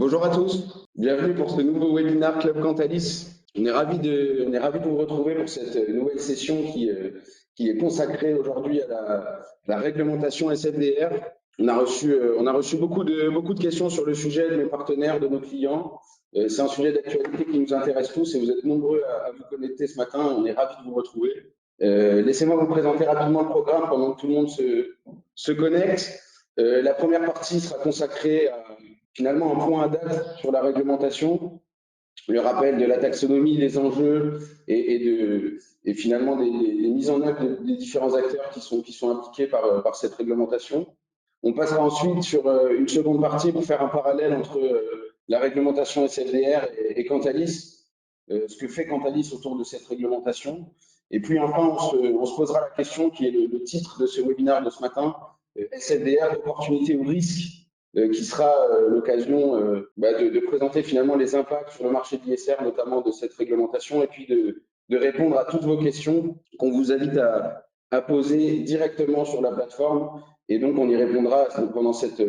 Bonjour à tous, bienvenue pour ce nouveau webinaire Club Cantalis. On est ravi de vous retrouver pour cette nouvelle session qui est consacrée aujourd'hui à la réglementation SFDR. On a reçu beaucoup de questions sur le sujet de mes partenaires, de nos clients. C'est un sujet d'actualité qui nous intéresse tous et vous êtes nombreux à vous connecter ce matin. On est ravis de vous retrouver. Laissez-moi vous présenter rapidement le programme pendant que tout le monde se connecte. La première partie sera consacrée à finalement un point à date sur la réglementation, le rappel de la taxonomie, des enjeux et finalement des mises en œuvre des différents acteurs qui sont impliqués par cette réglementation. On passera ensuite sur une seconde partie pour faire un parallèle entre la réglementation SFDR et Cantalis, ce que fait Cantalis autour de cette réglementation. Et puis enfin, on se posera la question qui est le titre de ce webinaire de ce matin, SFDR, opportunité ou risque, qui sera l'occasion de présenter finalement les impacts sur le marché de l'ISR, notamment de cette réglementation, et puis de répondre à toutes vos questions qu'on vous invite à poser directement sur la plateforme. Et donc, on y répondra pendant cette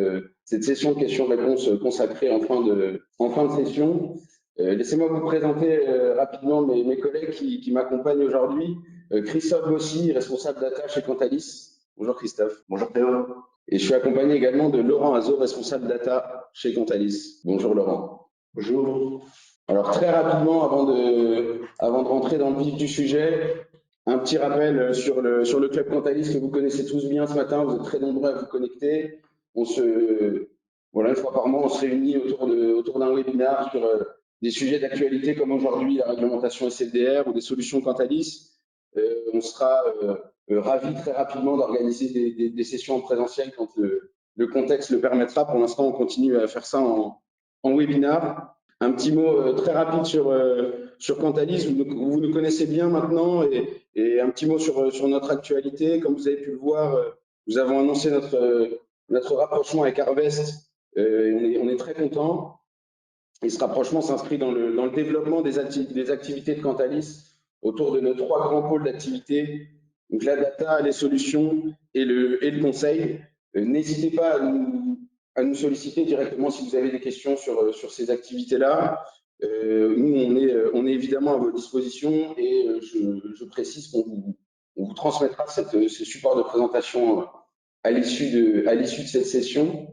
session de questions-réponses consacrée en fin de session. Laissez-moi vous présenter rapidement mes collègues qui m'accompagnent aujourd'hui. Christophe Bossy, responsable data chez Cantalis. Bonjour Christophe. Bonjour Théo. Et je suis accompagné également de Laurent Azot, responsable data chez Cantalis. Bonjour Laurent. Bonjour. Alors très rapidement, avant de rentrer dans le vif du sujet, un petit rappel sur le club Cantalis que vous connaissez tous bien ce matin. Vous êtes très nombreux à vous connecter. Voilà, une fois par mois, on se réunit autour d'un webinaire sur des sujets d'actualité comme aujourd'hui la réglementation SFDR ou des solutions Cantalis. On sera ravis très rapidement d'organiser des sessions en présentiel quand le contexte le permettra. Pour l'instant, on continue à faire ça en webinaire. Un petit mot très rapide sur Cantalis. Vous nous connaissez bien maintenant et un petit mot sur notre actualité. Comme vous avez pu le voir, nous avons annoncé notre rapprochement avec Harvest. On est très contents. Et ce rapprochement s'inscrit dans le développement des activités de Cantalis autour de nos trois grands pôles d'activité, donc la data, les solutions et le conseil. N'hésitez pas à nous solliciter directement si vous avez des questions sur ces activités-là. Nous, on est évidemment à votre disposition et je précise qu'on vous transmettra ces supports de présentation à l'issue de cette session.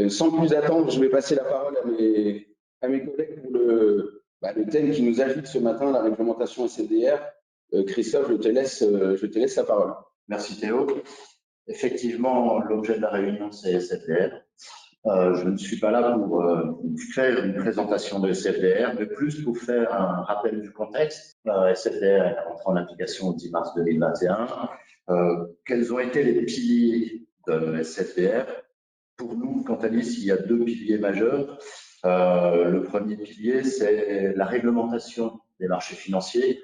Sans plus attendre, je vais passer la parole à mes collègues pour le thème qui nous agite ce matin, la réglementation SFDR. Christophe, je te laisse la parole. Merci Théo. Effectivement, l'objet de la réunion, c'est SFDR. Je ne suis pas là pour faire une présentation de SFDR, mais plus pour faire un rappel du contexte. SFDR est entré en application le 10 mars 2021. Quels ont été les piliers de SFDR? Pour nous, Cantalis, il y a deux piliers majeurs. Le premier pilier, c'est la réglementation des marchés financiers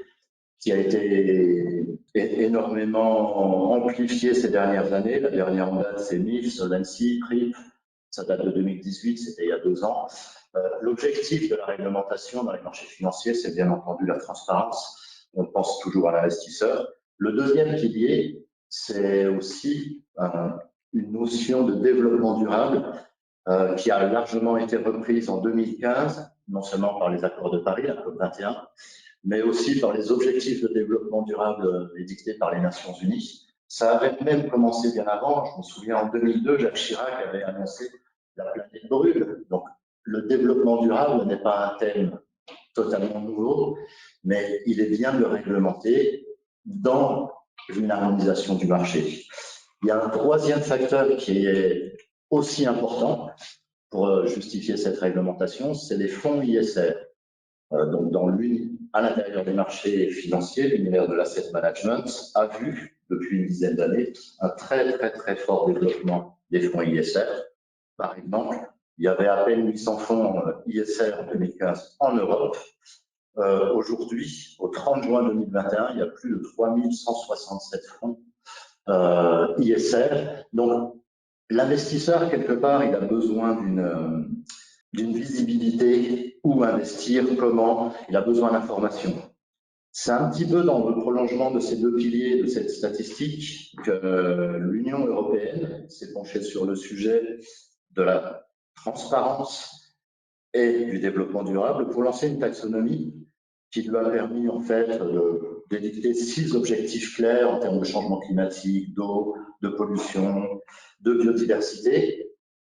qui a été énormément amplifiée ces dernières années. La dernière en date, c'est MIF, Solvency, PRIP. Ça date de 2018, c'était il y a 2 ans. L'objectif de la réglementation dans les marchés financiers, c'est bien entendu la transparence. On pense toujours à l'investisseur. Le deuxième pilier, c'est aussi une notion de développement durable qui a largement été reprise en 2015, non seulement par les accords de Paris, la COP21, mais aussi par les objectifs de développement durable édictés par les Nations Unies. Ça avait même commencé bien avant. Je me souviens, en 2002, Jacques Chirac avait annoncé la planète brûle. Donc, le développement durable n'est pas un thème totalement nouveau, mais il est bien de le réglementer dans une harmonisation du marché. Il y a un troisième facteur qui est aussi important pour justifier cette réglementation, c'est les fonds ISR. Donc, à l'intérieur des marchés financiers, l'univers de l'asset management a vu, depuis une dizaine d'années, un très, très, très fort développement des fonds ISR. Par exemple, il y avait à peine 800 fonds ISR en 2015 en Europe. Aujourd'hui, au 30 juin 2021, il y a plus de 3167 fonds ISR. Donc, l'investisseur, quelque part, il a besoin d'une visibilité, où investir, comment, il a besoin d'informations. C'est un petit peu dans le prolongement de ces deux piliers de cette statistique que l'Union européenne s'est penchée sur le sujet de la transparence et du développement durable pour lancer une taxonomie qui lui a permis en fait d'édicter 6 objectifs clairs en termes de changement climatique, d'eau, de pollution, de biodiversité.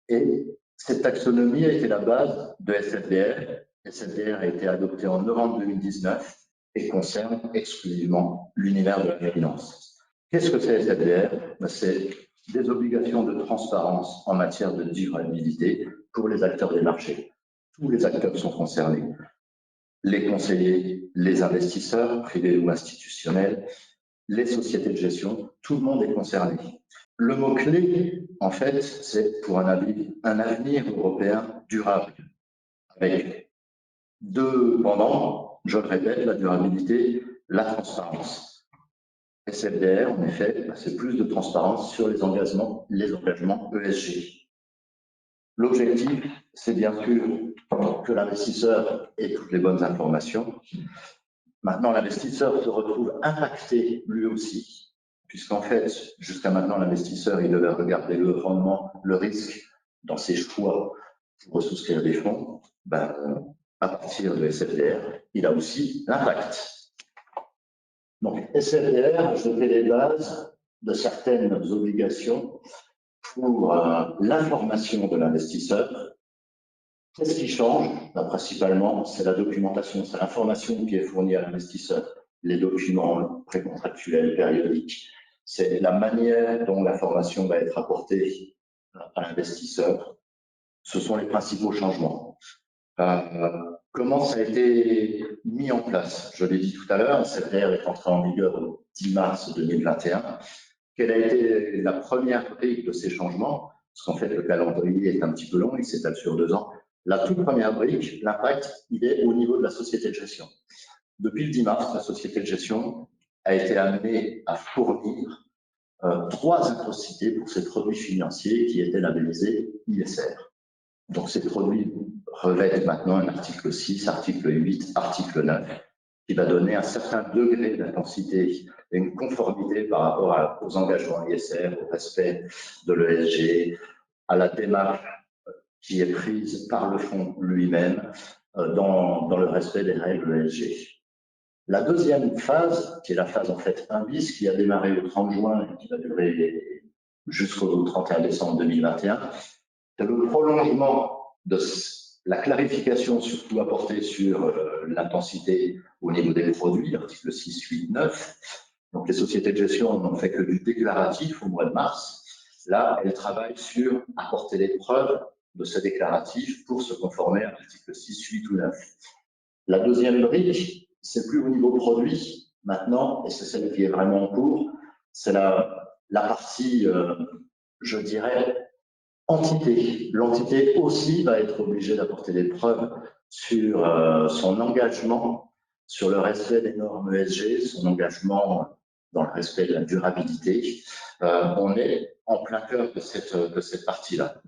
Et cette taxonomie a été la base de SFDR. SFDR a été adopté en novembre 2019 et concerne exclusivement l'univers de la finance. Qu'est-ce que c'est SFDR? C'est des obligations de transparence en matière de durabilité pour les acteurs des marchés. Tous les acteurs sont concernés. Les conseillers, les investisseurs, privés ou institutionnels, les sociétés de gestion, tout le monde est concerné. Le mot-clé, en fait, c'est pour un avenir européen durable, avec deux pendants, je le répète, la durabilité, la transparence. SFDR, en effet, c'est plus de transparence sur les engagements ESG. L'objectif, c'est bien sûr que l'investisseur ait toutes les bonnes informations. Maintenant, l'investisseur se retrouve impacté lui aussi, puisqu'en fait, jusqu'à maintenant, l'investisseur, il devait regarder le rendement, le risque dans ses choix pour souscrire des fonds. À partir de SFDR, il a aussi l'impact. Donc, SFDR, je fais les bases de certaines obligations pour l'information de l'investisseur. Qu'est-ce qui change? Principalement, c'est la documentation, c'est l'information qui est fournie à l'investisseur, les documents précontractuels, périodiques. C'est la manière dont l'information va être apportée à l'investisseur. Ce sont les principaux changements. Comment ça a été mis en place? Je l'ai dit tout à l'heure, SFDR est entré en vigueur le 10 mars 2021. Quelle a été la première brique de ces changements? Parce qu'en fait, le calendrier est un petit peu long, il s'étale sur 2 ans. La toute première brique, l'impact, il est au niveau de la société de gestion. Depuis le 10 mars, la société de gestion a été amenée à fournir 3 atrocités pour ces produits financiers qui étaient labellisés ISR. Donc, ces produits revêtent maintenant un article 6, article 8, article 9, qui va donner un certain degré d'intensité et une conformité par rapport aux engagements ISR, au respect de l'ESG, à la démarche qui est prise par le fonds lui-même dans le respect des règles ESG. La deuxième phase, qui est la phase en fait 1 bis, qui a démarré le 30 juin et qui va durer jusqu'au 31 décembre 2021, c'est le prolongement de la clarification surtout apportée sur l'intensité au niveau des produits, article 6, 8, 9. Donc les sociétés de gestion n'ont fait que du déclaratif au mois de mars. Là, elles travaillent sur apporter les preuves de ce déclaratif pour se conformer à l'article 6, 8 ou 9. La deuxième brique, c'est plus au niveau produit maintenant, et c'est celle qui est vraiment en cours, c'est la partie, je dirais, entité. L'entité aussi va être obligée d'apporter des preuves sur son engagement, sur le respect des normes ESG, son engagement dans le respect de la durabilité. On est en plein cœur de cette partie-là.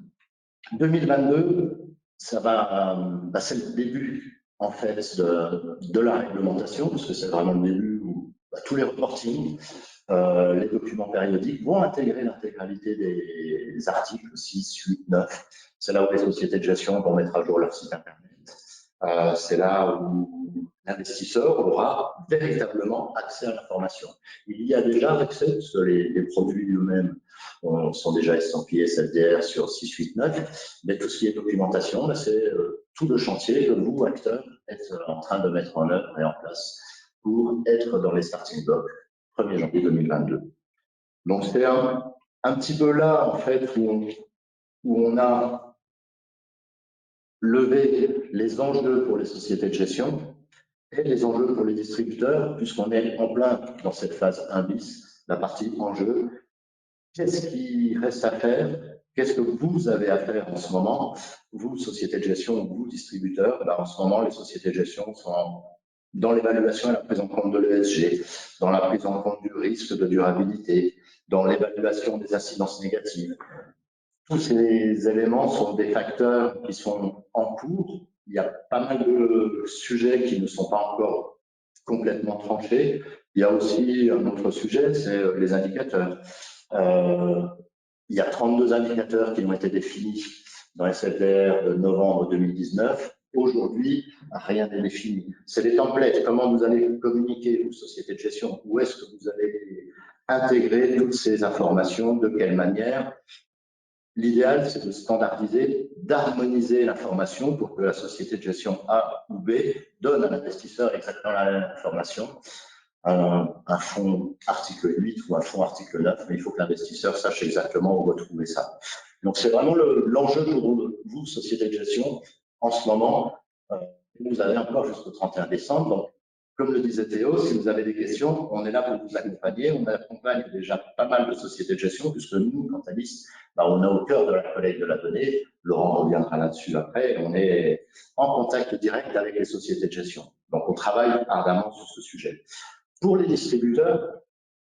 2022, ça va, c'est le début en fait de la réglementation, parce que c'est vraiment le début où tous les reportings, les documents périodiques vont intégrer l'intégralité des articles 6, 8, 9. C'est là où les sociétés de gestion vont mettre à jour leur site internet. C'est là où l'investisseur aura véritablement accès à l'information. Il y a déjà accès, parce que les produits eux-mêmes sont déjà estampillés SFDR sur 6, 8, 9, mais tout ce qui est documentation, c'est tout le chantier que vous, acteurs, êtes en train de mettre en œuvre et en place pour être dans les starting blocks 1er janvier 2022. Donc c'est un petit peu là, en fait, où on a levé les enjeux pour les sociétés de gestion et les enjeux pour les distributeurs, puisqu'on est en plein dans cette phase 1 bis, la partie enjeu. Qu'est-ce qui reste à faire? Qu'est-ce que vous avez à faire en ce moment? Vous, société de gestion, vous, distributeurs, en ce moment, les sociétés de gestion sont dans l'évaluation et la prise en compte de l'ESG, dans la prise en compte du risque de durabilité, dans l'évaluation des incidences négatives. Tous ces éléments sont des facteurs qui sont en cours. Il y a pas mal de sujets qui ne sont pas encore complètement tranchés. Il y a aussi un autre sujet, c'est les indicateurs. Il y a 32 indicateurs qui ont été définis dans SFDR de novembre 2019. Aujourd'hui, rien n'est défini. C'est les templates. Comment vous allez communiquer, vous, société de gestion? Où est-ce que vous allez intégrer toutes ces informations? De quelle manière? L'idéal, c'est de standardiser, d'harmoniser l'information pour que la société de gestion A ou B donne à l'investisseur exactement la même information. Un fonds article 8 ou un fonds article 9, mais il faut que l'investisseur sache exactement où retrouver ça. Donc, c'est vraiment l'enjeu pour vous, société de gestion, en ce moment. Vous avez encore jusqu'au 31 décembre. Donc, comme le disait Théo, si vous avez des questions, on est là pour vous accompagner. On accompagne déjà pas mal de sociétés de gestion, puisque nous, Cantalis, on est au cœur de la collecte de la donnée. Laurent reviendra là-dessus après. On est en contact direct avec les sociétés de gestion. Donc, on travaille ardemment sur ce sujet. Pour les distributeurs,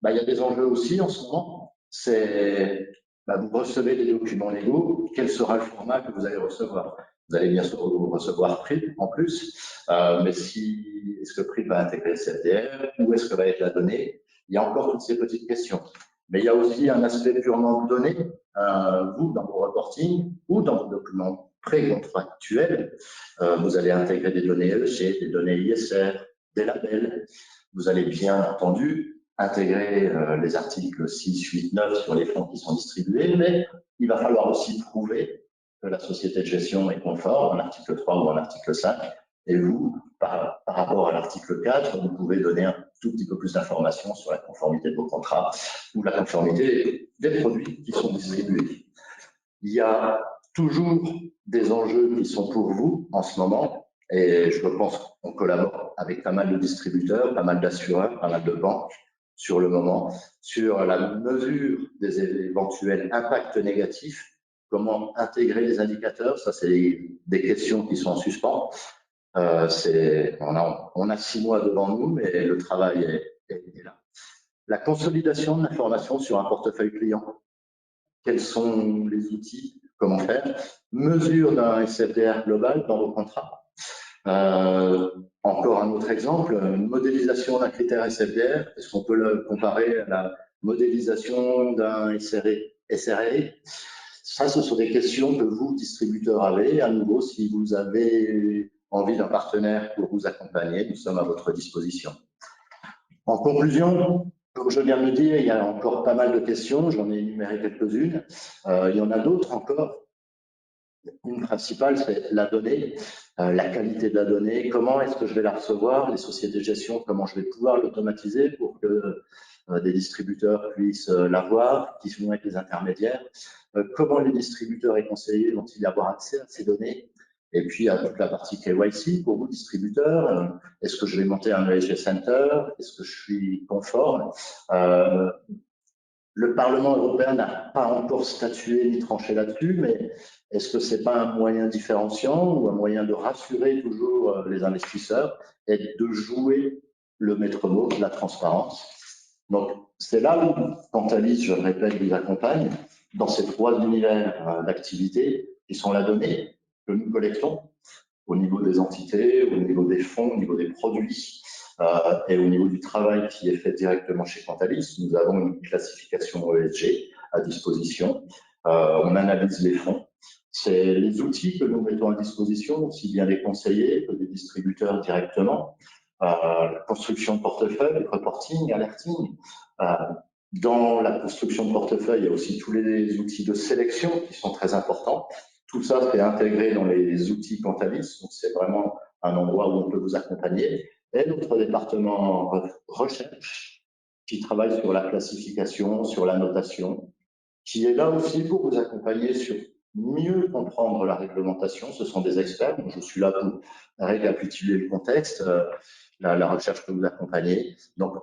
il y a des enjeux aussi en ce moment. C'est vous recevez des documents légaux, quel sera le format que vous allez recevoir? Vous allez bien sûr recevoir PRIP en plus, mais est-ce que PRIP va intégrer SFDR? Où est-ce que va être la donnée? Il y a encore toutes ces petites questions. Mais il y a aussi un aspect purement de données. Vous, dans vos reporting ou dans vos documents pré-contractuels, vous allez intégrer des données ESG, des données ISR, des labels. Vous allez bien entendu intégrer les articles 6, 8, 9 sur les fonds qui sont distribués, mais il va falloir aussi prouver que la société de gestion est conforme, en article 3 ou en article 5. Et vous, par rapport à l'article 4, vous pouvez donner un tout petit peu plus d'informations sur la conformité de vos contrats ou la conformité des produits qui sont distribués. Il y a toujours des enjeux qui sont pour vous en ce moment, et je pense qu'on collabore avec pas mal de distributeurs, pas mal d'assureurs, pas mal de banques sur le moment, sur la mesure des éventuels impacts négatifs, comment intégrer les indicateurs. Ça, c'est des questions qui sont en suspens. On a 6 mois devant nous, mais le travail est là. La consolidation de l'information sur un portefeuille client. Quels sont les outils? Comment faire? Mesure d'un SFDR global dans vos contrats. Encore un autre exemple, une modélisation d'un critère SFDR. Est-ce qu'on peut le comparer à la modélisation d'un SRE? Ça, ce sont des questions que vous, distributeurs, avez. À nouveau, si vous avez envie d'un partenaire pour vous accompagner, nous sommes à votre disposition. En conclusion, comme je viens de le dire, il y a encore pas mal de questions. J'en ai énuméré quelques-unes. Il y en a d'autres encore. Une principale, c'est la donnée, la qualité de la donnée. Comment est-ce que je vais la recevoir? Les sociétés de gestion, comment je vais pouvoir l'automatiser pour que des distributeurs puissent l'avoir, qui vont être les intermédiaires? Comment les distributeurs et conseillers vont-ils avoir accès à ces données? Et puis, à toute la partie KYC pour vous, distributeurs. Est-ce que je vais monter un ESG Center? Est-ce que je suis conforme? Le Parlement européen n'a pas encore statué ni tranché là-dessus, mais est-ce que ce n'est pas un moyen différenciant ou un moyen de rassurer toujours les investisseurs et de jouer le maître mot de la transparence? Donc, c'est là où Cantalis, je le répète, vous accompagne dans ces 3 univers d'activité qui sont la donnée que nous collectons au niveau des entités, au niveau des fonds, au niveau des produits et au niveau du travail qui est fait directement chez Cantalis. Nous avons une classification ESG à disposition. On analyse les fonds. C'est les outils que nous mettons à disposition, aussi bien les conseillers que les distributeurs directement. La construction de portefeuille, reporting, alerting. Dans la construction de portefeuille, il y a aussi tous les outils de sélection qui sont très importants. Tout ça est intégré dans les outils Cantalis, donc c'est vraiment un endroit où on peut vous accompagner. Et notre département recherche, qui travaille sur la classification, sur la notation, qui est là aussi pour vous accompagner sur mieux comprendre la réglementation. Ce sont des experts, donc je suis là pour récapituler le contexte, la recherche peut vous accompagner. Donc,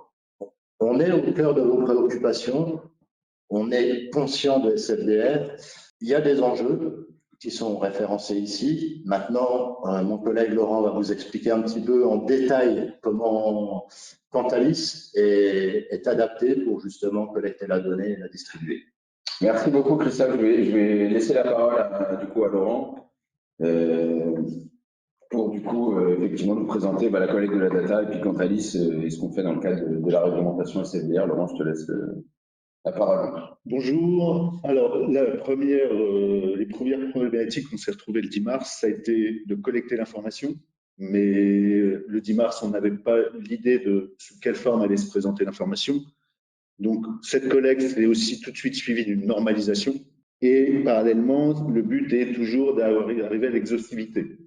on est au cœur de vos préoccupations, on est conscient de SFDR, il y a des enjeux qui sont référencés ici. Maintenant, mon collègue Laurent va vous expliquer un petit peu en détail comment Cantalis est adapté pour justement collecter la donnée et la distribuer. Merci beaucoup, Christophe. Je vais laisser la parole à Laurent pour effectivement nous présenter la collecte de la data et puis Cantalis et ce qu'on fait dans le cadre de la réglementation SFDR. Laurent, je te laisse. La parole. Bonjour. Alors, les premières problématiques qu'on s'est retrouvées le 10 mars, ça a été de collecter l'information. Mais le 10 mars, on n'avait pas l'idée de sous quelle forme allait se présenter l'information. Donc, cette collecte est aussi tout de suite suivie d'une normalisation. Et parallèlement, le but est toujours d'arriver à l'exhaustivité.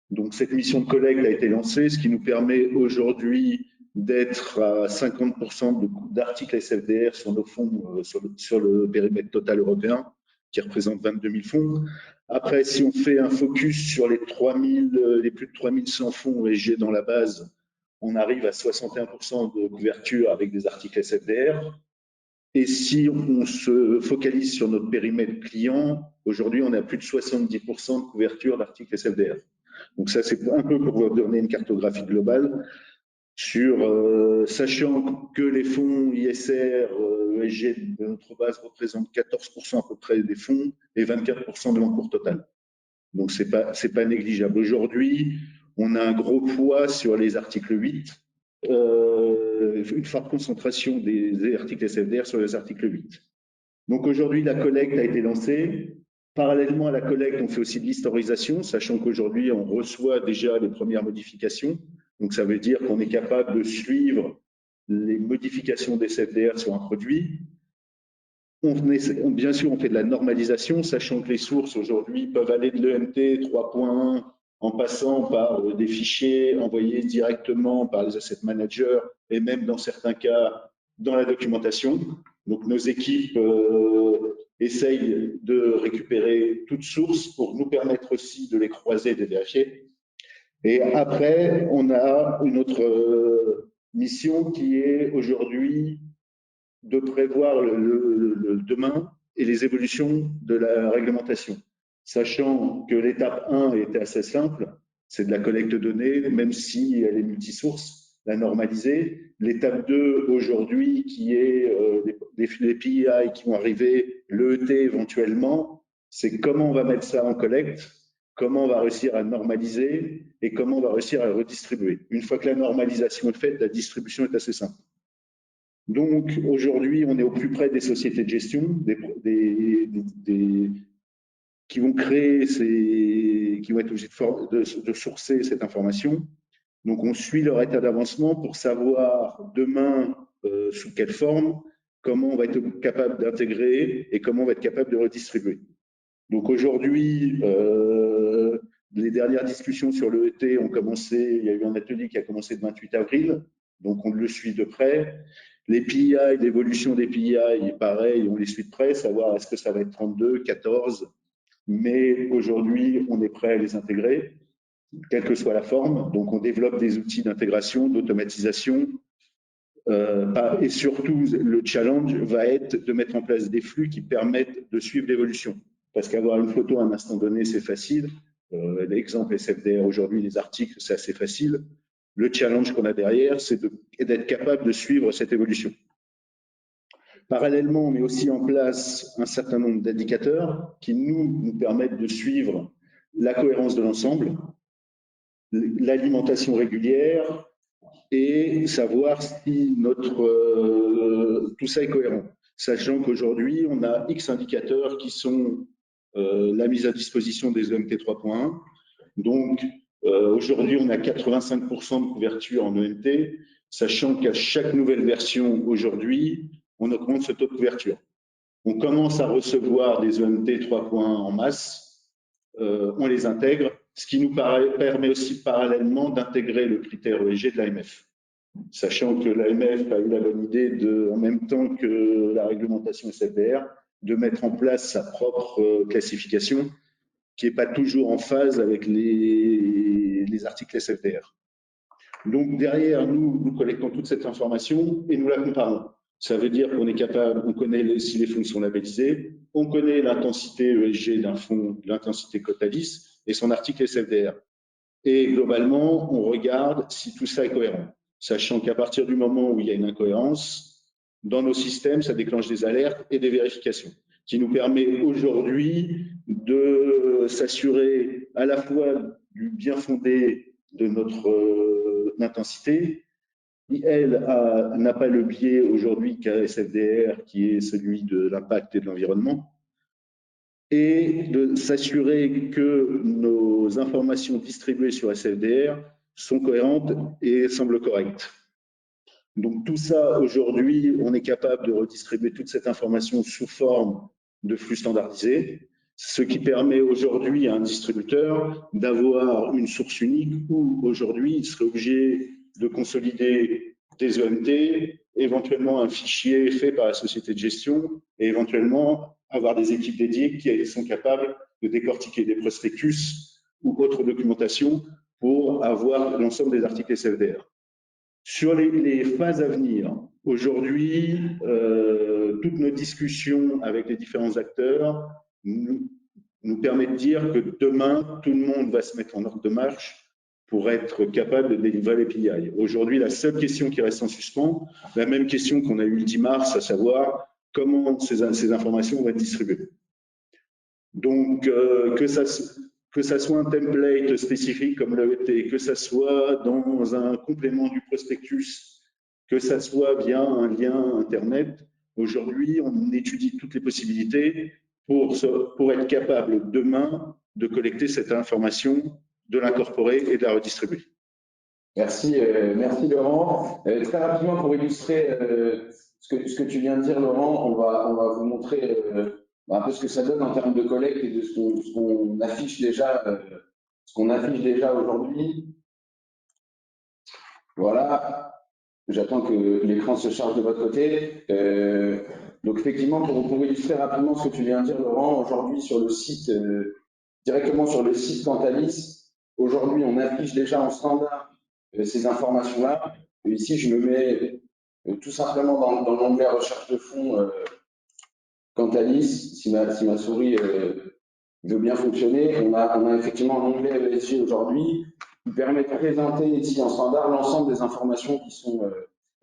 Donc, cette mission de collecte a été lancée, ce qui nous permet aujourd'hui d'être à 50% d'articles SFDR sur nos fonds, sur le périmètre total européen, qui représente 22 000 fonds. Après, si on fait un focus sur les plus de 3100 fonds ESG dans la base, on arrive à 61% de couverture avec des articles SFDR. Et si on se focalise sur notre périmètre client, aujourd'hui, on a plus de 70% de couverture d'articles SFDR. Donc ça, c'est un peu pour vous donner une cartographie globale sur, sachant que les fonds ISR, ESG de notre base représentent 14% à peu près des fonds et 24% de l'encours total. Donc c'est pas négligeable. Aujourd'hui, on a un gros poids sur les articles 8, une forte concentration des articles SFDR sur les articles 8. Donc aujourd'hui, la collecte a été lancée. Parallèlement à la collecte, on fait aussi de l'historisation, sachant qu'aujourd'hui, on reçoit déjà les premières modifications. Donc ça veut dire qu'on est capable de suivre les modifications des SFDR sur un produit. Bien sûr, on fait de la normalisation, sachant que les sources aujourd'hui peuvent aller de l'EMT 3.1 en passant par des fichiers envoyés directement par les asset managers et même dans certains cas dans la documentation. Donc nos équipes essayent de récupérer toutes sources pour nous permettre aussi de les croiser et de les vérifier. Et après, on a une autre mission qui est aujourd'hui de prévoir le demain et les évolutions de la réglementation, sachant que l'étape 1 était assez simple, c'est de la collecte de données, même si elle est multisource, la normaliser. L'étape 2 aujourd'hui, qui est les PI qui vont arriver, l'EET éventuellement, c'est comment on va mettre ça en collecte, comment on va réussir à normaliser et comment on va réussir à le redistribuer. Une fois que la normalisation est faite, la distribution est assez simple. Donc aujourd'hui, on est au plus près des sociétés de gestion, qui vont créer qui vont être obligés de sourcer cette information. Donc on suit leur état d'avancement pour savoir demain sous quelle forme, comment on va être capable d'intégrer et comment on va être capable de redistribuer. Donc aujourd'hui, les dernières discussions sur l'EET ont commencé, il y a eu un atelier qui a commencé le 28 avril, donc on le suit de près. Les PI, l'évolution des PI, pareil, on les suit de près, savoir est-ce que ça va être 32, 14, mais aujourd'hui, on est prêt à les intégrer, quelle que soit la forme. Donc, on développe des outils d'intégration, d'automatisation, et surtout, le challenge va être de mettre en place des flux qui permettent de suivre l'évolution. Parce qu'avoir une photo à un instant donné, c'est facile. L'exemple SFDR aujourd'hui, les articles, c'est assez facile. Le challenge qu'on a derrière, c'est d'être capable de suivre cette évolution. Parallèlement, on met aussi en place un certain nombre d'indicateurs qui nous permettent de suivre la cohérence de l'ensemble, l'alimentation régulière et savoir si tout ça est cohérent. Sachant qu'aujourd'hui, on a X indicateurs qui sont la mise à disposition des EMT 3.1. Donc, aujourd'hui, on a 85% de couverture en EMT, sachant qu'à chaque nouvelle version aujourd'hui, on augmente ce taux de couverture. On commence à recevoir des EMT 3.1 en masse, on les intègre, ce qui nous permet aussi parallèlement d'intégrer le critère ESG de l'AMF. Sachant que l'AMF a eu la bonne idée en même temps que la réglementation SFDR, de mettre en place sa propre classification qui n'est pas toujours en phase avec les articles SFDR. Donc derrière, nous collectons toute cette information et nous la comparons. Ça veut dire qu'on est capable, on connaît si les fonds sont labellisés, on connaît l'intensité ESG d'un fonds, l'intensité Cotalis et son article SFDR. Et globalement, on regarde si tout ça est cohérent, sachant qu'à partir du moment où il y a une incohérence, dans nos systèmes, ça déclenche des alertes et des vérifications, qui nous permet aujourd'hui de s'assurer à la fois du bien fondé de notre intensité, qui, elle, n'a pas le biais aujourd'hui qu'a SFDR, qui est celui de l'impact et de l'environnement, et de s'assurer que nos informations distribuées sur SFDR sont cohérentes et semblent correctes. Donc tout ça, aujourd'hui, on est capable de redistribuer toute cette information sous forme de flux standardisés, ce qui permet aujourd'hui à un distributeur d'avoir une source unique où aujourd'hui il serait obligé de consolider des EMT, éventuellement un fichier fait par la société de gestion et éventuellement avoir des équipes dédiées qui sont capables de décortiquer des prospectus ou autres documentations pour avoir l'ensemble des articles SFDR. Sur les phases à venir, aujourd'hui, toutes nos discussions avec les différents acteurs nous permettent de dire que demain, tout le monde va se mettre en ordre de marche pour être capable de délivrer les PI. Aujourd'hui, la seule question qui reste en suspens, la même question qu'on a eue le 10 mars, à savoir comment ces informations vont être distribuées. Donc, que ça soit un template spécifique comme l'ET, que ça soit dans un complément du prospectus, que ça soit via un lien Internet, aujourd'hui, on étudie toutes les possibilités pour être capable demain de collecter cette information, de l'incorporer et de la redistribuer. Merci, merci Laurent. Très rapidement, pour illustrer ce que tu viens de dire, Laurent, on va vous montrer un peu ce que ça donne en termes de collecte et de ce qu'on affiche déjà, aujourd'hui. Voilà. J'attends que l'écran se charge de votre côté. Donc effectivement, pour illustrer rapidement ce que tu viens de dire, Laurent, aujourd'hui sur le site, directement sur le site Cantalis, aujourd'hui on affiche déjà en standard ces informations-là. Ici, je me mets tout simplement dans l'onglet recherche de fonds Cantalis, si ma souris veut bien fonctionner. On a effectivement un onglet ESG aujourd'hui qui permet de présenter ici en standard l'ensemble des informations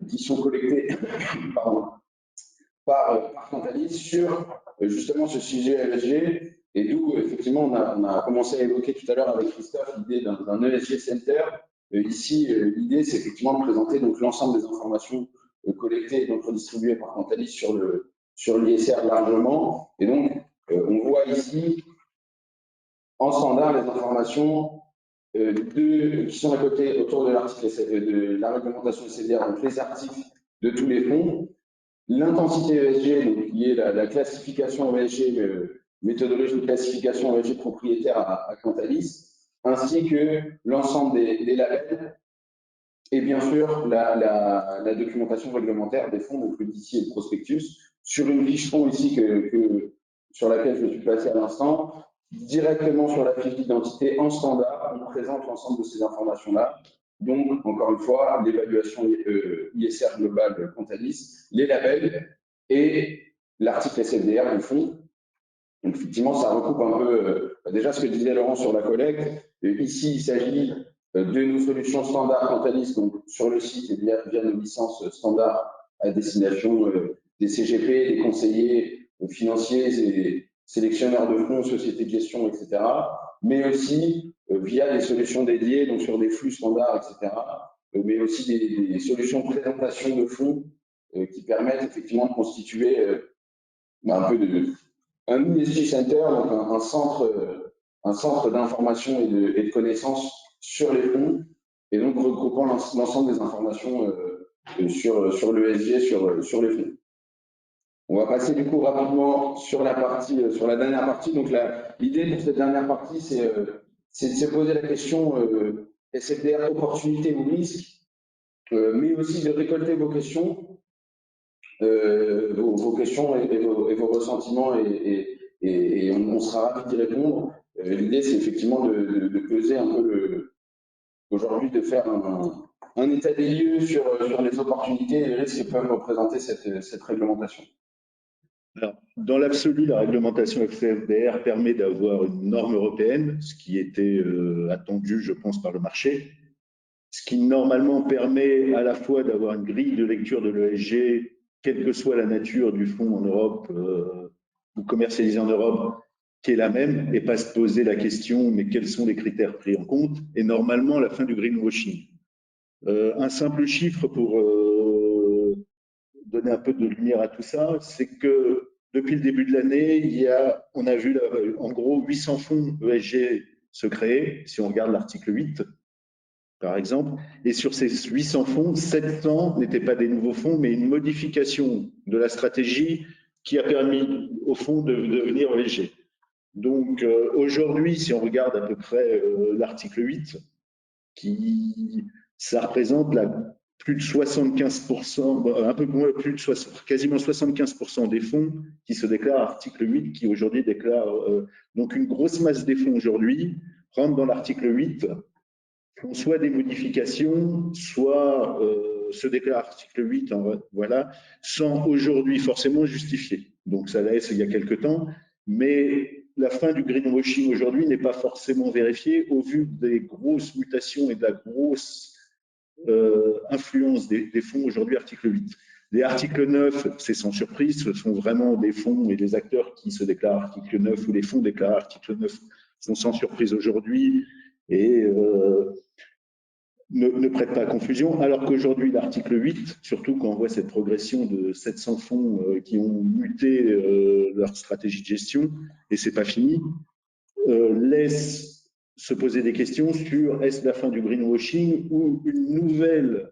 qui sont collectées par Cantalis sur justement ce sujet ESG. Et d'où, effectivement, on a commencé à évoquer tout à l'heure avec Christophe l'idée d'un ESG Center. Ici, l'idée, c'est effectivement de présenter donc l'ensemble des informations collectées et donc redistribuées par Cantalis sur l'ISR largement. Et donc, on voit ici en standard les informations qui sont récoltées autour de l'article de la réglementation SFDR, donc les articles de tous les fonds, l'intensité ESG, donc qui est la classification ESG, méthodologie de classification ESG propriétaire à Cantalis, ainsi que l'ensemble des labels et bien sûr la documentation réglementaire des fonds, donc le DICI et le prospectus, sur une fiche fond ici sur laquelle je suis placé à l'instant. Directement sur la fiche d'identité en standard, on présente l'ensemble de ces informations-là. Donc, encore une fois, l'évaluation ISR globale Cantalis, les labels et l'article SFDR du fonds. Donc, effectivement, ça recoupe un peu déjà ce que disait Laurent sur la collecte. Ici, il s'agit de nos solutions standards Cantalis, donc sur le site et via nos licences standards à destination des CGP, des conseillers financiers et sélectionneurs de fonds, sociétés de gestion, etc. Mais aussi via des solutions dédiées, donc sur des flux standards, etc. Mais aussi des solutions de présentation de fonds qui permettent effectivement de constituer un peu un ESG Center, donc un centre d'information et de connaissances sur les fonds, et donc regroupant l'ensemble des informations sur l'ESG, sur les fonds. On va passer du coup rapidement sur la dernière partie. Donc l'idée de cette dernière partie, c'est de se poser la question SFDR, opportunité ou risque, mais aussi de récolter vos questions, vos questions et vos ressentiments, et on sera ravis d'y répondre. L'idée, c'est effectivement de peser un peu aujourd'hui, de faire un état des lieux sur les opportunités et les risques que peuvent représenter cette réglementation. Alors, dans l'absolu, la réglementation SFDR permet d'avoir une norme européenne, ce qui était attendu, je pense, par le marché, ce qui normalement permet à la fois d'avoir une grille de lecture de l'ESG, quelle que soit la nature du fonds en Europe ou commercialisé en Europe, qui est la même, et pas se poser la question, mais quels sont les critères pris en compte, et normalement la fin du greenwashing. Un simple chiffre pour donner un peu de lumière à tout ça, c'est que depuis le début de l'année, on a vu en gros 800 fonds ESG se créer, si on regarde l'article 8, par exemple. Et sur ces 800 fonds, 700 n'étaient pas des nouveaux fonds, mais une modification de la stratégie qui a permis au fonds de devenir ESG. Donc aujourd'hui, si on regarde à peu près l'article 8, ça représente plus de 75%, un peu moins, quasiment 75% des fonds qui se déclarent article 8, qui aujourd'hui déclarent, donc une grosse masse des fonds aujourd'hui rentrent dans l'article 8, font soit des modifications, soit se déclarent article 8, voilà, sans aujourd'hui forcément justifier. Donc ça laisse il y a quelques temps, mais la fin du greenwashing aujourd'hui n'est pas forcément vérifiée au vu des grosses mutations et de la grosse influence des fonds aujourd'hui article 8. Les articles 9, c'est sans surprise, ce sont vraiment des fonds et des acteurs qui se déclarent article 9 ou les fonds déclarent article 9 sont sans surprise aujourd'hui et ne prête pas à confusion, alors qu'aujourd'hui, l'article 8, surtout quand on voit cette progression de 700 fonds qui ont muté leur stratégie de gestion, et c'est pas fini, laisse se poser des questions sur est-ce la fin du greenwashing ou une nouvelle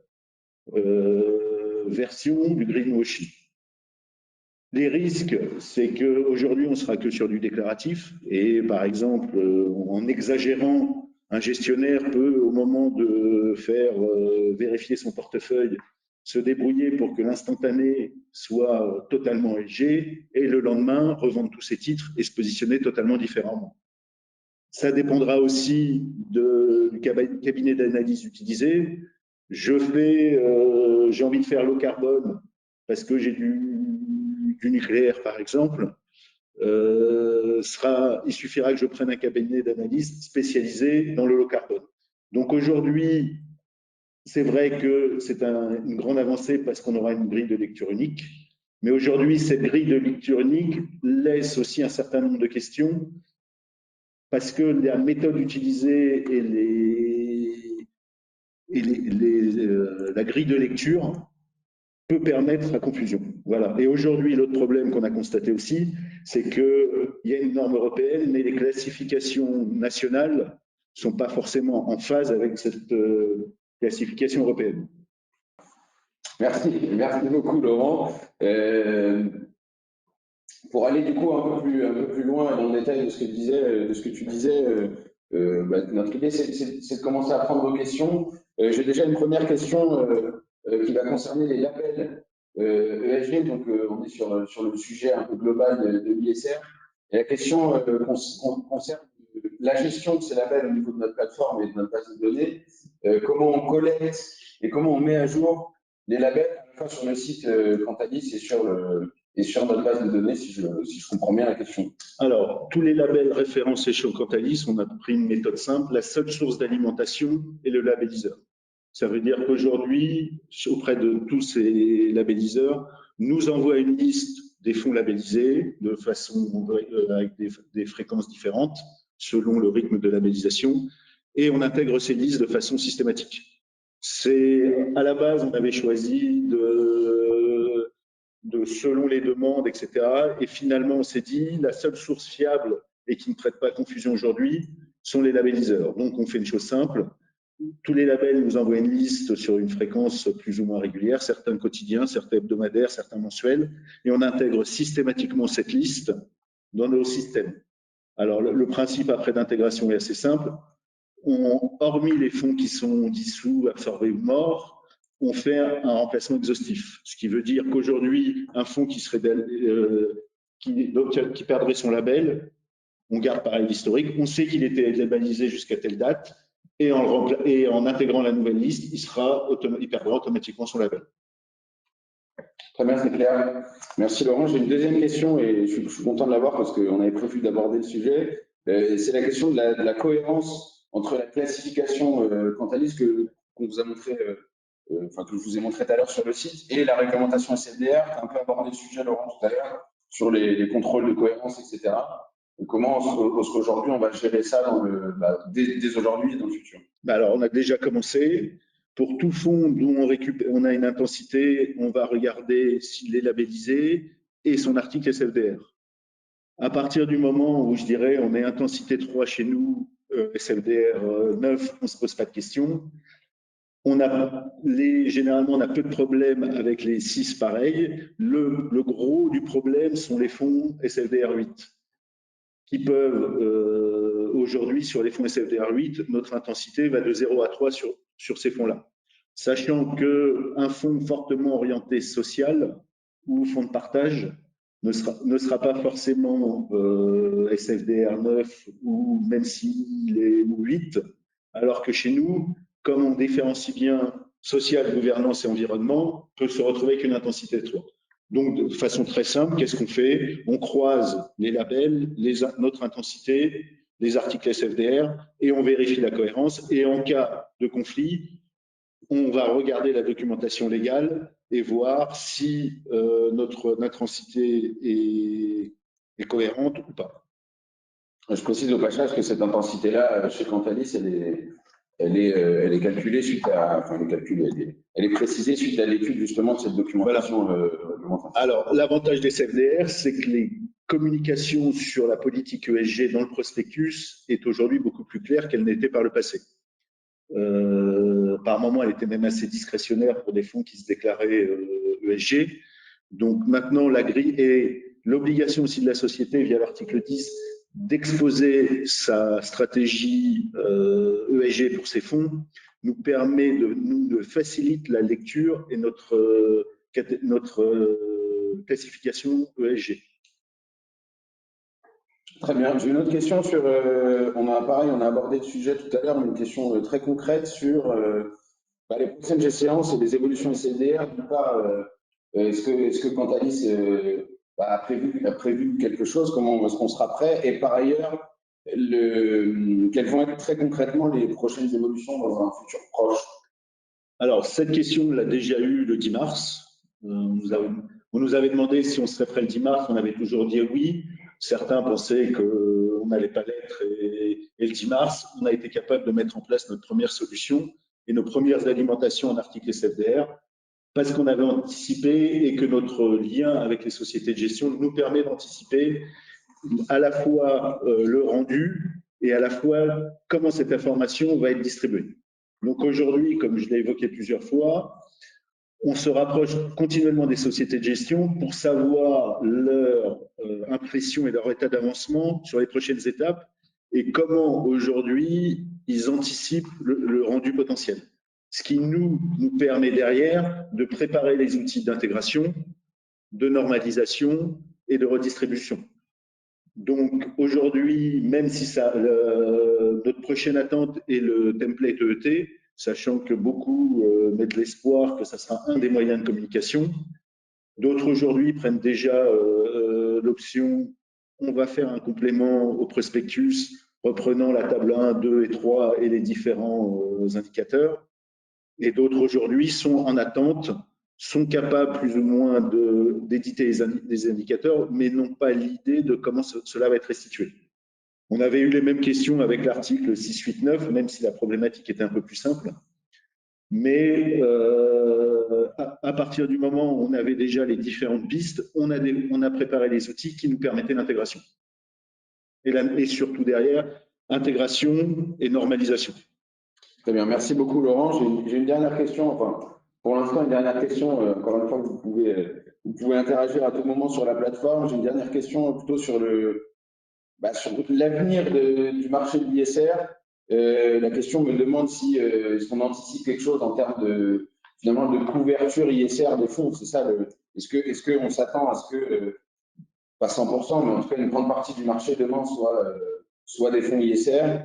version du greenwashing. Les risques, c'est qu'aujourd'hui, on sera que sur du déclaratif, et par exemple, en exagérant, un gestionnaire peut, au moment de faire vérifier son portefeuille, se débrouiller pour que l'instantané soit totalement ESG, et le lendemain, revendre tous ses titres et se positionner totalement différemment. Ça dépendra aussi du cabinet d'analyse utilisé. J'ai envie de faire low carbone parce que j'ai du nucléaire, par exemple. Il suffira que je prenne un cabinet d'analyse spécialisé dans le low carbone. Donc aujourd'hui, c'est vrai que c'est une grande avancée parce qu'on aura une grille de lecture unique. Mais aujourd'hui, cette grille de lecture unique laisse aussi un certain nombre de questions parce que la méthode utilisée et la grille de lecture peut permettre à confusion. Voilà. Et aujourd'hui, l'autre problème qu'on a constaté aussi, c'est qu'il y a une norme européenne, mais les classifications nationales ne sont pas forcément en phase avec cette classification européenne. Merci beaucoup Laurent. Pour aller du coup un peu plus loin dans le détail de ce que tu disais, notre idée c'est de commencer à prendre vos questions. J'ai déjà une première question qui va concerner les labels ESG. Donc on est sur le sujet un peu global de l'ISR. Et la question concerne la gestion de ces labels au niveau de notre plateforme et de notre base de données. Comment on collecte et comment on met à jour les labels à la fois sur le site Quantalis et sur notre base de données, si je comprends bien la question. Alors, tous les labels référencés chez Quantalis, on a pris une méthode simple. La seule source d'alimentation est le labelliseur. Ça veut dire qu'aujourd'hui, auprès de tous ces labelliseurs, nous envoie une liste des fonds labellisés de façon avec des fréquences différentes selon le rythme de labellisation, et on intègre ces listes de façon systématique. À la base, on avait choisi selon les demandes, etc. Et finalement, on s'est dit, la seule source fiable et qui ne prête pas confusion aujourd'hui sont les labelliseurs. Donc, on fait une chose simple. Tous les labels nous envoient une liste sur une fréquence plus ou moins régulière, certains quotidiens, certains hebdomadaires, certains mensuels, et on intègre systématiquement cette liste dans nos systèmes. Alors, le principe après d'intégration est assez simple. Hormis les fonds qui sont dissous, absorbés ou morts, on fait un remplacement exhaustif. Ce qui veut dire qu'aujourd'hui, un fonds qui perdrait son label, on garde pareil l'historique, on sait qu'il était labellisé jusqu'à telle date, et en intégrant la nouvelle liste, il perdra automatiquement son label. Très bien, c'est clair. Merci Laurent. J'ai une deuxième question et je suis content de l'avoir parce qu'on avait prévu d'aborder le sujet. C'est la question de la cohérence entre la classification Quantalis qu'on vous a montré, que je vous ai montré tout à l'heure sur le site, et la réglementation SFDR. Tu as un peu abordé le sujet, Laurent, tout à l'heure, sur les contrôles de cohérence, etc. Comment aujourd'hui on va gérer ça dès aujourd'hui et dans le futur? Alors, on a déjà commencé. Pour tout fonds dont on a une intensité, on va regarder s'il est labellisé et son article SFDR. À partir du moment où je dirais on est intensité 3 chez nous, SFDR 9, on ne se pose pas de questions. Généralement, on a peu de problèmes avec les 6 pareils. Le gros du problème sont les fonds SFDR 8 qui peuvent, aujourd'hui, sur les fonds SFDR 8, notre intensité va de 0 à 3 sur ces fonds-là. Sachant qu'un fonds fortement orienté social ou fonds de partage ne sera pas forcément SFDR 9 ou même s'il est 8, alors que chez nous, comme on différencie bien social, gouvernance et environnement, peut se retrouver avec une intensité de 3. Donc, de façon très simple, qu'est-ce qu'on fait? On croise les labels, notre intensité, les articles SFDR, et on vérifie la cohérence. Et en cas de conflit, on va regarder la documentation légale et voir si notre intensité est cohérente ou pas. Je précise au passage que cette intensité-là, chez Cantalis, elle est calculée suite à, enfin, elle est précisée suite à l'étude justement de cette documentation réglementaire. Alors, l'avantage des SFDR, c'est que les communications sur la politique ESG dans le prospectus est aujourd'hui beaucoup plus claire qu'elle n'était par le passé. Par moment, elle était même assez discrétionnaire pour des fonds qui se déclaraient ESG. Donc maintenant, la grille et l'obligation aussi de la société via l'article 10 d'exposer sa stratégie ESG pour ses fonds nous permet nous facilite la lecture et notre classification ESG. Très bien. J'ai une autre question sur, on a abordé le sujet tout à l'heure, mais une question très concrète sur les prochaines échéances et les évolutions SFDR. D'une part, est-ce que Cantalis a prévu quelque chose? Comment est-ce qu'on sera prêt? Et par ailleurs, quelles vont être très concrètement les prochaines évolutions dans un futur proche? Alors, cette question, on l'a déjà eue le 10 mars. On nous avait demandé si on serait prêt le 10 mars. On avait toujours dit oui. Certains pensaient qu'on n'allait pas l'être. Et le 10 mars, on a été capable de mettre en place notre première solution et nos premières alimentations en articles SFDR parce qu'on avait anticipé et que notre lien avec les sociétés de gestion nous permet d'anticiper à la fois le rendu et à la fois comment cette information va être distribuée. Donc aujourd'hui, comme je l'ai évoqué plusieurs fois, on se rapproche continuellement des sociétés de gestion pour savoir leur impression et leur état d'avancement sur les prochaines étapes et comment aujourd'hui ils anticipent le rendu potentiel. Ce qui nous permet derrière de préparer les outils d'intégration, de normalisation et de redistribution. Donc aujourd'hui, même si notre prochaine attente est le template EET, sachant que beaucoup mettent l'espoir que ça sera un des moyens de communication, d'autres aujourd'hui prennent déjà l'option on va faire un complément au prospectus reprenant la table 1, 2 et 3 et les différents indicateurs. Et d'autres aujourd'hui sont en attente, sont capables plus ou moins d'éditer des indicateurs, mais n'ont pas l'idée de comment cela va être restitué. On avait eu les mêmes questions avec l'article 689, même si la problématique était un peu plus simple. Mais à partir du moment où on avait déjà les différentes pistes, on a préparé les outils qui nous permettaient l'intégration. Et surtout derrière, intégration et normalisation. Très bien, merci beaucoup Laurent. J'ai une dernière question, enfin pour l'instant une dernière question, encore une fois vous pouvez interagir à tout moment sur la plateforme. J'ai une dernière question plutôt sur sur l'avenir du marché de l'ISR. La question me demande si est-ce qu'on anticipe quelque chose en termes finalement de couverture ISR des fonds, c'est ça est-ce qu'on s'attend à ce que pas 100%, mais en tout cas une grande partie du marché demain soit des fonds ISR?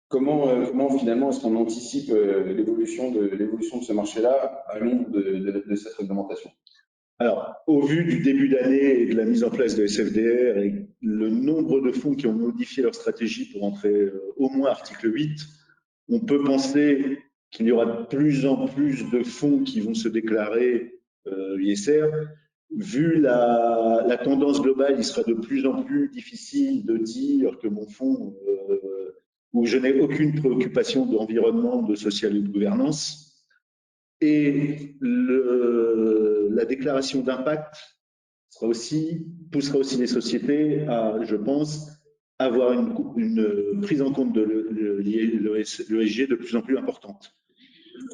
Comment finalement est-ce qu'on anticipe l'évolution de ce marché-là à l'ombre de cette réglementation? Alors, au vu du début d'année et de la mise en place de SFDR et le nombre de fonds qui ont modifié leur stratégie pour entrer au moins article 8, on peut penser qu'il y aura de plus en plus de fonds qui vont se déclarer ISR. Vu la tendance globale, il sera de plus en plus difficile de dire que mon fonds où je n'ai aucune préoccupation d'environnement, de social et de gouvernance, Et la déclaration d'impact poussera aussi les sociétés à, je pense, avoir une prise en compte de l'ESG de plus en plus importante.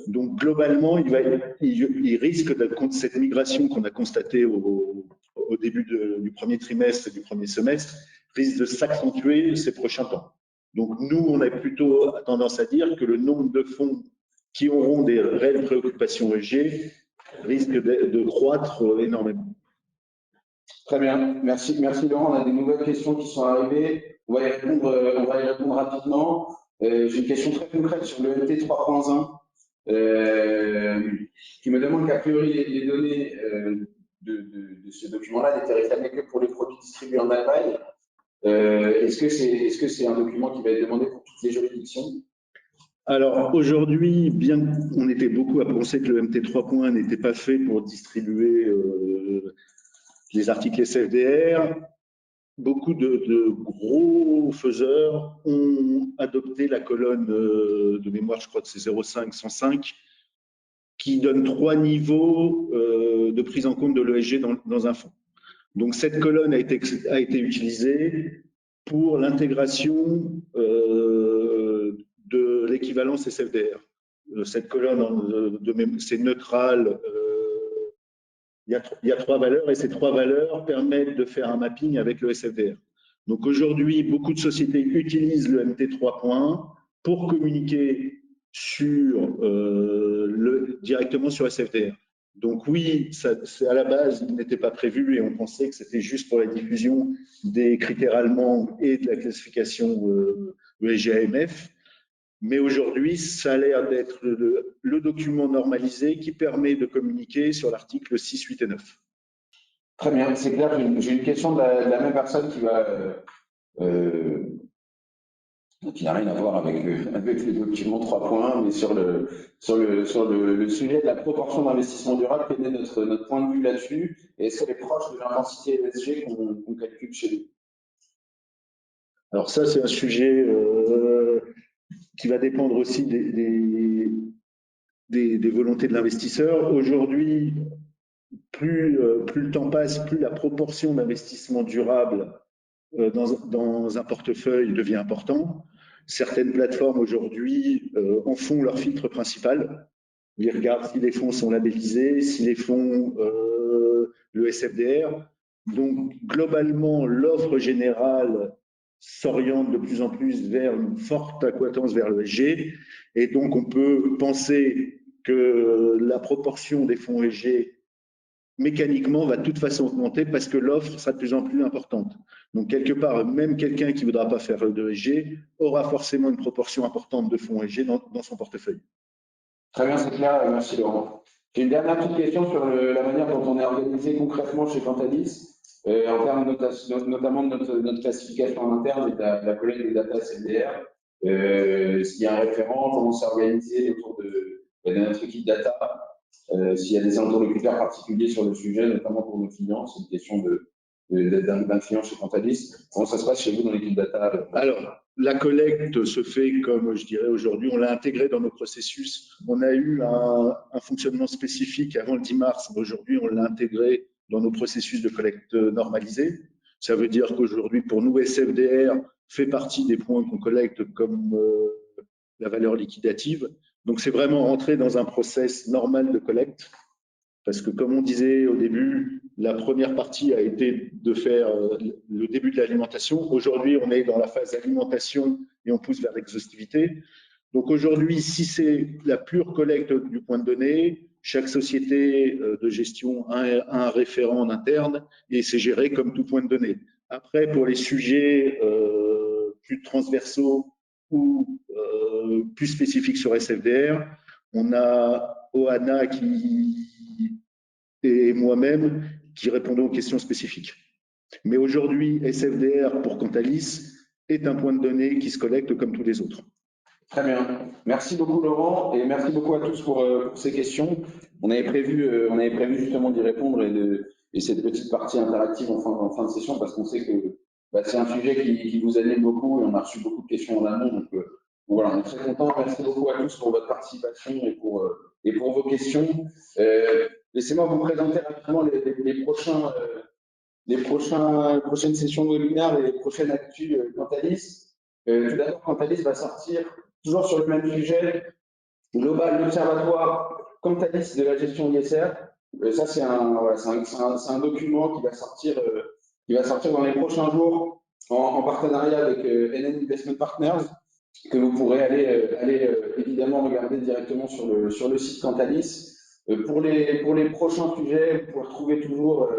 Donc globalement, il risque cette migration qu'on a constatée au début du premier trimestre et du premier semestre, risque de s'accentuer ces prochains temps. Donc nous, on a plutôt tendance à dire que le nombre de fonds qui auront des réelles préoccupations ESG risque de croître énormément. Très bien, merci Laurent. On a des nouvelles questions qui sont arrivées. On va y répondre rapidement. J'ai une question très concrète sur le MT 3.1 qui me demande qu'a priori les données de ce document-là n'étaient réclamées que pour les produits distribués en Allemagne. Est-ce que c'est un document qui va être demandé pour toutes les juridictions? Alors aujourd'hui, bien qu'on était beaucoup à penser que le MT 3.1 n'était pas fait pour distribuer les articles SFDR, beaucoup de gros faiseurs ont adopté la colonne de mémoire, je crois que c'est 0,5, 105, qui donne 3 niveaux de prise en compte de l'ESG dans un fonds. Donc cette colonne a été utilisée pour l'intégration de l'équivalence SFDR. Cette colonne, c'est neutral. Il y a 3 valeurs et ces 3 valeurs permettent de faire un mapping avec le SFDR. Donc aujourd'hui, beaucoup de sociétés utilisent le MT 3.1 pour communiquer directement sur SFDR. Donc oui, à la base, il n'était pas prévu et on pensait que c'était juste pour la diffusion des critères allemands et de la classification ESG-AMF. Mais aujourd'hui, ça a l'air d'être le document normalisé qui permet de communiquer sur l'article 6, 8 et 9. Très bien, c'est clair. J'ai une question de la même personne qui n'a rien à voir avec les documents 3.1, mais sur le sujet de la proportion d'investissement durable. Quel est notre point de vue là-dessus? Et est-ce qu'elle est proche de l'intensité ESG qu'on calcule chez nous? Alors ça, c'est un sujet qui va dépendre aussi des volontés de l'investisseur. Aujourd'hui, plus le temps passe, plus la proportion d'investissement durable dans un portefeuille devient important. Certaines plateformes aujourd'hui en font leur filtre principal. Ils regardent si les fonds sont labellisés, si les fonds le SFDR. Donc globalement, l'offre générale s'oriente de plus en plus vers une forte accointance vers l'ESG. Et donc on peut penser que la proportion des fonds ESG mécaniquement va de toute façon augmenter parce que l'offre sera de plus en plus importante. Donc quelque part, même quelqu'un qui ne voudra pas faire de ESG aura forcément une proportion importante de fonds ESG dans son portefeuille. Très bien, c'est clair. Merci Laurent. J'ai une dernière petite question sur la manière dont on est organisé concrètement chez Cantalis, en termes notamment de notre classification en interne et de la collecte des data SFDR. S'il y a un référent, comment c'est organisé autour de notre équipe data, s'il y a des interlocuteurs particuliers sur le sujet, notamment pour nos clients. C'est une question d'un client chez Cantalis. Comment ça se passe chez vous dans l'équipe data? Alors, la collecte se fait comme je dirais aujourd'hui, on l'a intégré dans nos processus. On a eu un fonctionnement spécifique avant le 10 mars. Aujourd'hui, on l'a intégré dans nos processus de collecte normalisés. Ça veut dire qu'aujourd'hui, pour nous, SFDR fait partie des points qu'on collecte comme la valeur liquidative. Donc, c'est vraiment rentrer dans un process normal de collecte. Parce que comme on disait au début, la première partie a été de faire le début de l'alimentation. Aujourd'hui, on est dans la phase d'alimentation et on pousse vers l'exhaustivité. Donc aujourd'hui, si c'est la pure collecte du point de données, chaque société de gestion a un référent en interne et c'est géré comme tout point de données. Après, pour les sujets plus transversaux ou plus spécifiques sur SFDR, on a Ohana et moi-même qui répondons aux questions spécifiques. Mais aujourd'hui, SFDR pour Cantalis est un point de données qui se collecte comme tous les autres. Très bien. Merci beaucoup Laurent et merci beaucoup à tous pour ces questions. On avait prévu justement d'y répondre et cette petite partie interactive en fin de session parce qu'on sait que c'est un sujet qui vous anime beaucoup et on a reçu beaucoup de questions en amont. Donc voilà, on est très contents. Merci beaucoup à tous pour votre participation et pour et pour vos questions. Laissez-moi vous présenter rapidement les prochaines sessions de webinaire et les prochaines actus Cantalis. Tout d'abord, Cantalis va sortir, toujours sur le même sujet, global, l'observatoire Cantalis de la gestion ISR. Ça, c'est un document qui va sortir dans les prochains jours en partenariat avec NN Investment Partners, que vous pourrez aller évidemment regarder directement sur le site Cantalis. Pour les prochains sujets, vous pouvez retrouver toujours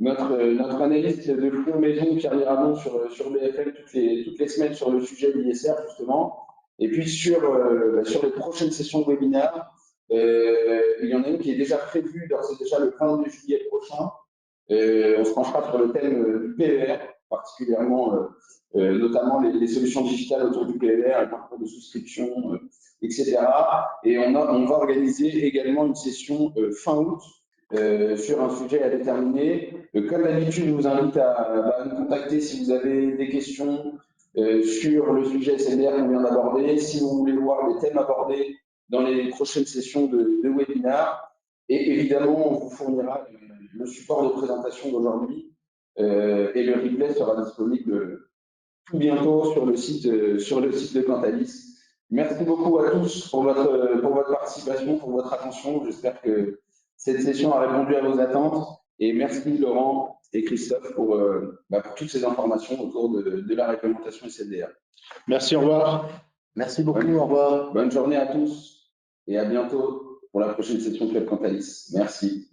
notre analyste de fonds maison, Pierre Miramont, sur BFM toutes les semaines sur le sujet de l'ISR, justement. Et puis sur les prochaines sessions de webinaire, il y en a une qui est déjà prévue, c'est déjà le 22 juillet prochain. On se penchera sur le thème du PER, particulièrement, notamment les solutions digitales autour du PER, les parcours de souscription, etc. Et on va organiser également une session fin août sur un sujet à déterminer. Comme d'habitude, je vous invite à nous contacter si vous avez des questions sur le sujet SFDR qu'on vient d'aborder, si vous voulez voir les thèmes abordés dans les prochaines sessions de webinaire. Et évidemment, on vous fournira le support de présentation d'aujourd'hui et le replay sera disponible tout bientôt sur le site de Cantalis. Merci beaucoup à tous pour votre participation, pour votre attention. J'espère que cette session a répondu à vos attentes. Et merci Laurent et Christophe pour toutes ces informations autour de la réglementation SFDR. Merci, au revoir. Merci beaucoup, au revoir. Bonne journée à tous et à bientôt pour la prochaine session Club Cantalis. Merci.